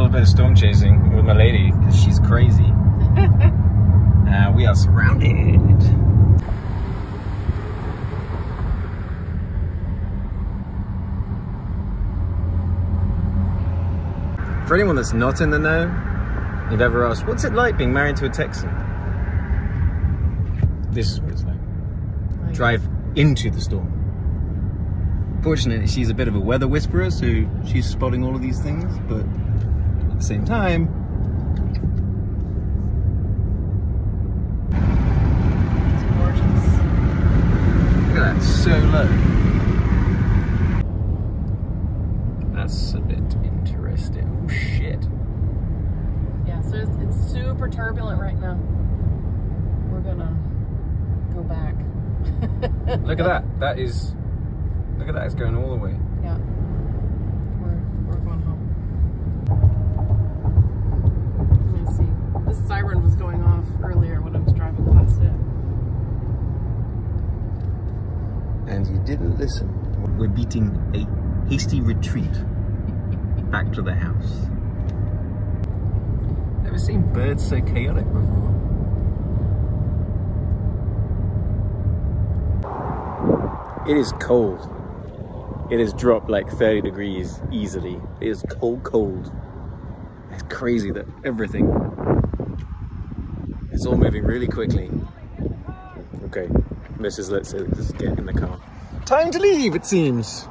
little bit of storm chasing with my lady because she's crazy. We are surrounded. For anyone that's not in the know, you've ever asked, what's it like being married to a Texan? This is what it's like. Drive into the storm. Fortunately, she's a bit of a weather whisperer, so she's spotting all of these things, but at the same time, it's gorgeous. Look at that, so low. That's a bit interesting. Oh shit. Yeah, so it's super turbulent right now. We're gonna go back. Look at that. Look at that. It's going all the way. Yeah. We're going home. Let me see. This siren was going off earlier when I was driving past it. And you didn't listen. We're beating a hasty retreat back to the house. Never seen birds so chaotic before. It is cold. It has dropped like 30 degrees easily. It is cold. It's crazy that everything, it's all moving really quickly. Okay, let's just get in the car. Time to leave, it seems.